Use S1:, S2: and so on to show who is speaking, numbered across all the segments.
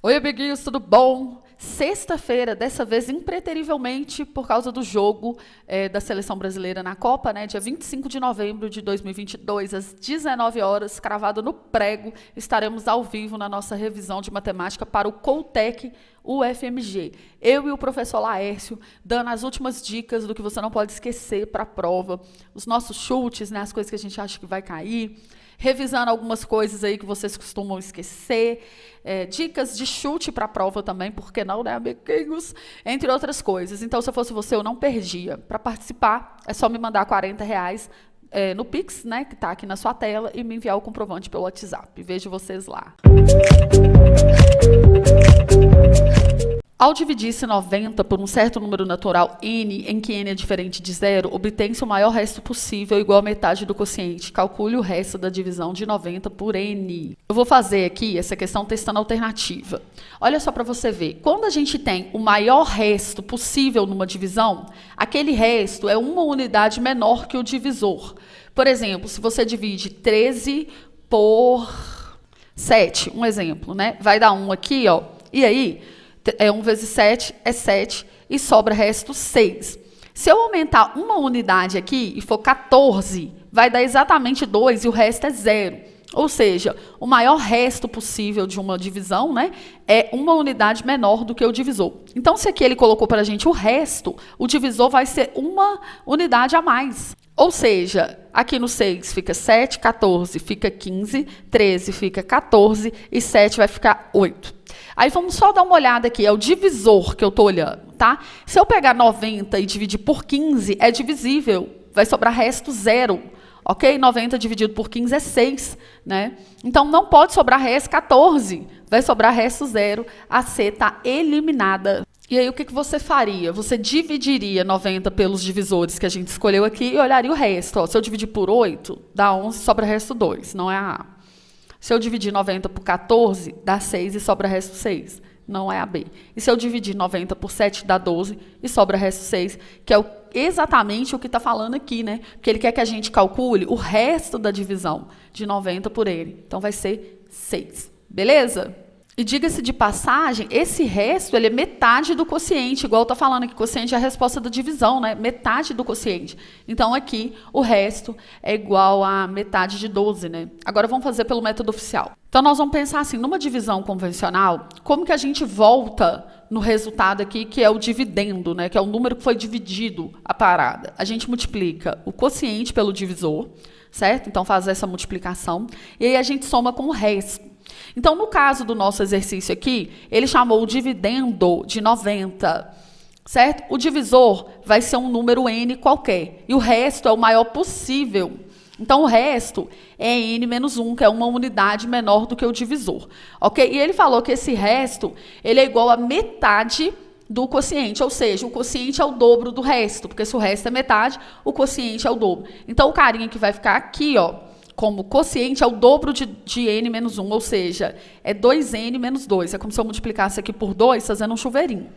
S1: Oi, amiguinhos, tudo bom? Sexta-feira, dessa vez impreterivelmente, por causa do jogo da Seleção Brasileira na Copa, né? Dia 25 de novembro de 2022, às 19 horas, cravado no prego, estaremos ao vivo na nossa revisão de matemática para o Coltec UFMG. Eu e o professor Laércio, dando as últimas dicas do que você não pode esquecer para a prova, os nossos chutes, né? As coisas que a gente acha que vai cair, revisando algumas coisas aí que vocês costumam esquecer, dicas de chute para a prova também, por que não, né, amiguinhos? Entre outras coisas. Então, se eu fosse você, eu não perdia. Para participar, é só me mandar R$40 no Pix, né, que está aqui na sua tela, e me enviar o comprovante pelo WhatsApp. Vejo vocês lá. Ao dividir-se 90 por um certo número natural n, em que n é diferente de zero, obtém-se o maior resto possível igual a metade do quociente. Calcule o resto da divisão de 90 por n. Eu vou fazer aqui essa questão testando a alternativa. Olha só para você ver. Quando a gente tem o maior resto possível numa divisão, aquele resto é uma unidade menor que o divisor. Por exemplo, se você divide 13 por 7, um exemplo, né? Vai dar 1 aqui, ó. E aí, 1 vezes 7 é 7 e sobra resto 6. Se eu aumentar uma unidade aqui e for 14, vai dar exatamente 2 e o resto é 0. Ou seja, o maior resto possível de uma divisão, né, é uma unidade menor do que o divisor. Então, se aqui ele colocou para a gente o resto, o divisor vai ser uma unidade a mais. Ou seja, aqui no 6 fica 7, 14 fica 15, 13 fica 14 e 7 vai ficar 8. Aí vamos só dar uma olhada aqui, é o divisor que eu estou olhando, tá? Se eu pegar 90 e dividir por 15, é divisível, vai sobrar resto 0, ok? 90 dividido por 15 é 6, né? Então não pode sobrar resto 14, vai sobrar resto 0, a C está eliminada. E aí o que você faria? Você dividiria 90 pelos divisores que a gente escolheu aqui e olharia o resto. Ó, se eu dividir por 8, dá 11 e sobra resto 2, não é a A. Se eu dividir 90 por 14, dá 6 e sobra resto 6. Não é a B. E se eu dividir 90 por 7, dá 12 e sobra resto 6, que é exatamente o que está falando aqui, né? Porque ele quer que a gente calcule o resto da divisão de 90 por ele. Então, vai ser 6. Beleza? E diga-se de passagem, esse resto ele é metade do quociente, igual está falando aqui, quociente é a resposta da divisão, né? Metade do quociente. Então, aqui, o resto é igual a metade de 12, né? Agora, vamos fazer pelo método oficial. Então, nós vamos pensar assim, numa divisão convencional, como que a gente volta no resultado aqui, que é o dividendo, né? Que é o número que foi dividido a parada. A gente multiplica o quociente pelo divisor, certo? Então, faz essa multiplicação. E aí, a gente soma com o resto. Então, no caso do nosso exercício aqui, ele chamou o dividendo de 90, certo? O divisor vai ser um número n qualquer, e o resto é o maior possível. Então, o resto é n menos 1, que é uma unidade menor do que o divisor, ok? E ele falou que esse resto, ele é igual a metade do quociente, ou seja, o quociente é o dobro do resto, porque se o resto é metade, o quociente é o dobro. Então, o carinha que vai ficar aqui, ó, como quociente é o dobro de n menos 1, ou seja, é 2n menos 2. É como se eu multiplicasse aqui por 2, fazendo um chuveirinho,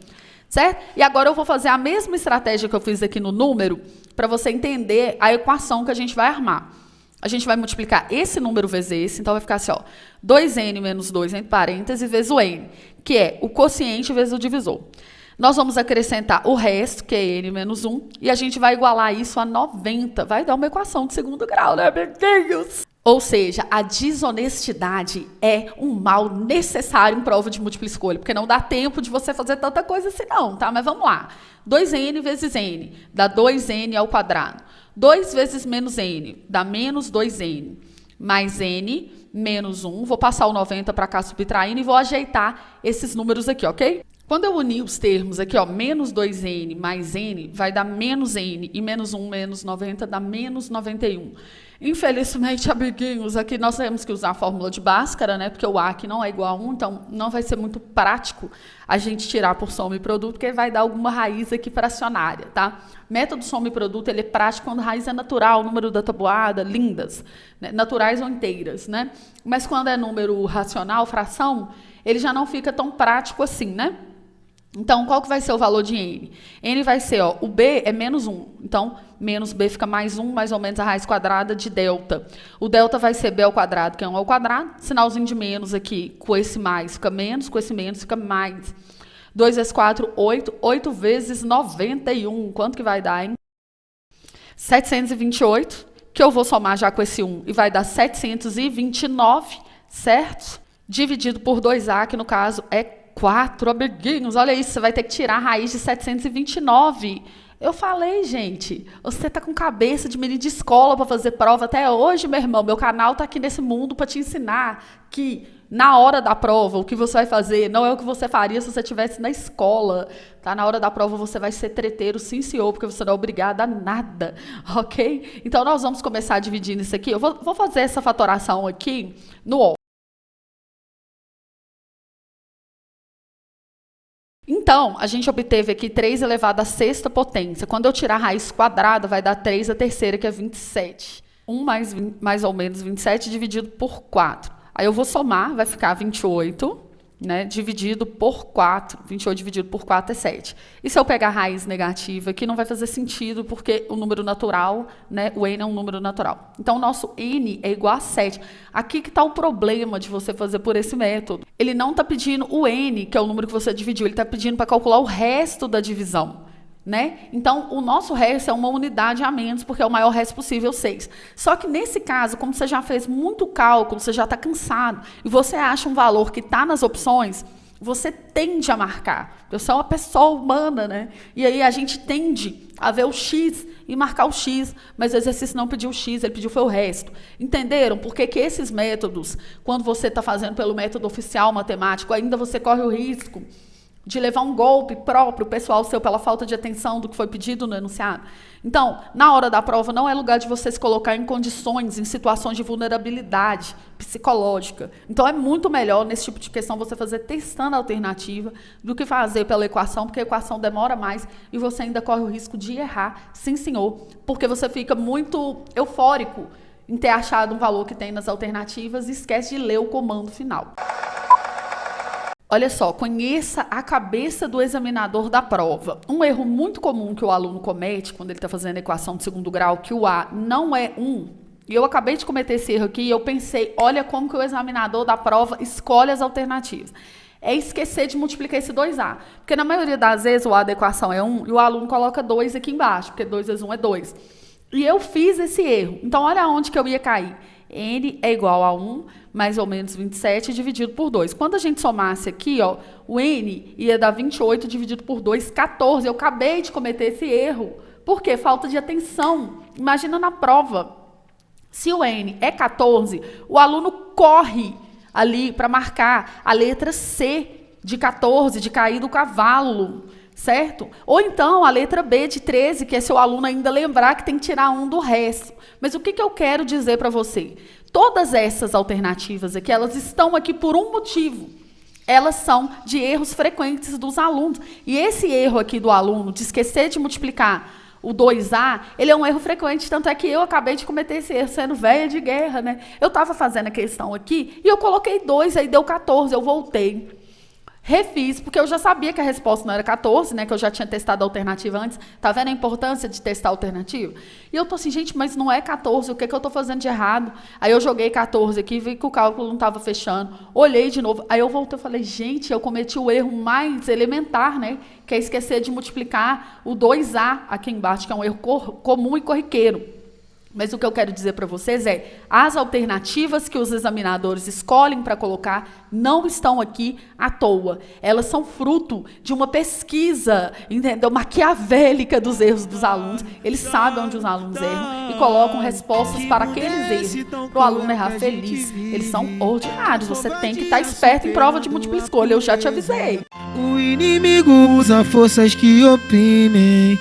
S1: certo? E agora eu vou fazer a mesma estratégia que eu fiz aqui no número, para você entender a equação que a gente vai armar. A gente vai multiplicar esse número vezes esse, então vai ficar assim, ó, 2n menos 2 entre parênteses vezes o n, que é o quociente vezes o divisor. Nós vamos acrescentar o resto, que é n menos 1, e a gente vai igualar isso a 90. Vai dar uma equação de segundo grau, né, amiguinhos? Ou seja, a desonestidade é um mal necessário em prova de múltipla escolha, porque não dá tempo de você fazer tanta coisa assim não, tá? Mas vamos lá. 2n vezes n dá 2n ao quadrado. 2 vezes menos n dá menos 2n. Mais n menos 1. Vou passar o 90 para cá subtraindo e vou ajeitar esses números aqui, ok? Quando eu unir os termos aqui, ó, menos 2n mais n, vai dar menos n, e menos 1 menos 90 dá menos 91. Infelizmente, amiguinhos, aqui nós temos que usar a fórmula de Bhaskara, né, porque o A aqui não é igual a 1, então não vai ser muito prático a gente tirar por soma e produto, porque vai dar alguma raiz aqui fracionária, tá? Método soma e produto, ele é prático quando a raiz é natural, número da tabuada, lindas, né, naturais ou inteiras, né? Mas quando é número racional, fração, ele já não fica tão prático assim, né? Então, qual que vai ser o valor de n? N vai ser, ó, o b é menos 1. Então, menos b fica mais 1, mais ou menos a raiz quadrada de delta. O delta vai ser b ao quadrado, que é 1 ao quadrado. Sinalzinho de menos aqui, com esse mais fica menos, com esse menos fica mais. 2 vezes 4, 8. 8 vezes 91. Quanto que vai dar, hein? 728, que eu vou somar já com esse 1, e vai dar 729, certo? Dividido por 2a, que no caso é 4, amiguinhos, olha isso, você vai ter que tirar a raiz de 729. Eu falei, gente, você tá com cabeça de menino de escola para fazer prova até hoje, meu irmão. Meu canal tá aqui nesse mundo para te ensinar que na hora da prova, o que você vai fazer não é o que você faria se você estivesse na escola. Tá? Na hora da prova você vai ser treteiro, sim senhor, porque você não é obrigado a nada, ok? Então nós vamos começar dividindo isso aqui. Eu vou fazer essa fatoração aqui no O. Então, a gente obteve aqui 3 elevado à sexta potência. Quando eu tirar a raiz quadrada, vai dar 3 à terceira, que é 27. 1 mais ou menos 27 dividido por 4. Aí eu vou somar, vai ficar 28, né, dividido por 4. 28 dividido por 4 é 7. E se eu pegar a raiz negativa aqui, não vai fazer sentido, porque o número natural, né, o n é um número natural. Então, o nosso n é igual a 7. Aqui que está o problema de você fazer por esse método. Ele não está pedindo o n, que é o número que você dividiu, ele está pedindo para calcular o resto da divisão. Né? Então, o nosso resto é uma unidade a menos, porque é o maior resto possível, 6. Só que nesse caso, como você já fez muito cálculo, você já está cansado, e você acha um valor que está nas opções, você tende a marcar. Eu sou uma pessoa humana, né? E aí a gente tende a ver o x e marcar o x, mas o exercício não pediu o x, ele pediu foi o resto. Entenderam? Porque que esses métodos, quando você está fazendo pelo método oficial matemático, ainda você corre o risco de levar um golpe próprio, pessoal seu, pela falta de atenção do que foi pedido no enunciado. Então, na hora da prova, não é lugar de você se colocar em condições, em situações de vulnerabilidade psicológica. Então, é muito melhor, nesse tipo de questão, você fazer testando a alternativa do que fazer pela equação, porque a equação demora mais e você ainda corre o risco de errar, sim senhor, porque você fica muito eufórico em ter achado um valor que tem nas alternativas e esquece de ler o comando final. Olha só, conheça a cabeça do examinador da prova. Um erro muito comum que o aluno comete quando ele está fazendo a equação de segundo grau, que o A não é 1, e eu acabei de cometer esse erro aqui, e eu pensei, olha como que o examinador da prova escolhe as alternativas. É esquecer de multiplicar esse 2A. Porque na maioria das vezes o A da equação é 1, e o aluno coloca 2 aqui embaixo, porque 2 vezes 1 é 2. E eu fiz esse erro. Então, olha onde que eu ia cair. N é igual a 1, mais ou menos 27, dividido por 2. Quando a gente somasse aqui, ó, o N ia dar 28 dividido por 2, 14. Eu acabei de cometer esse erro. Por quê? Falta de atenção. Imagina na prova. Se o N é 14, o aluno corre ali para marcar a letra C de 14, de cair do cavalo, certo? Ou então a letra B de 13, que é se o aluno ainda lembrar que tem que tirar 1 do resto. Mas o que eu quero dizer para você? Todas essas alternativas aqui, elas estão aqui por um motivo. Elas são de erros frequentes dos alunos. E esse erro aqui do aluno, de esquecer de multiplicar o 2A, ele é um erro frequente, tanto é que eu acabei de cometer esse erro, sendo velha de guerra, né? Eu estava fazendo a questão aqui e eu coloquei 2, aí deu 14, eu voltei. Refiz, porque eu já sabia que a resposta não era 14, né? Que eu já tinha testado a alternativa antes. Tá vendo a importância de testar a alternativa? E eu tô assim, gente, mas não é 14, o que é que eu tô fazendo de errado? Aí eu joguei 14 aqui, vi que o cálculo não estava fechando. Olhei de novo, aí eu voltei e falei, gente, eu cometi o erro mais elementar, né? Que é esquecer de multiplicar o 2A aqui embaixo, que é um erro comum e corriqueiro. Mas o que eu quero dizer para vocês é, as alternativas que os examinadores escolhem para colocar não estão aqui à toa. Elas são fruto de uma pesquisa, entendeu? Maquiavélica dos erros dos alunos. Eles sabem onde os alunos erram e colocam respostas para aqueles erros, para o aluno errar feliz. Eles são ordinários, você tem que estar esperto em prova de múltipla escolha, eu já te avisei.
S2: O inimigo usa forças que oprimem.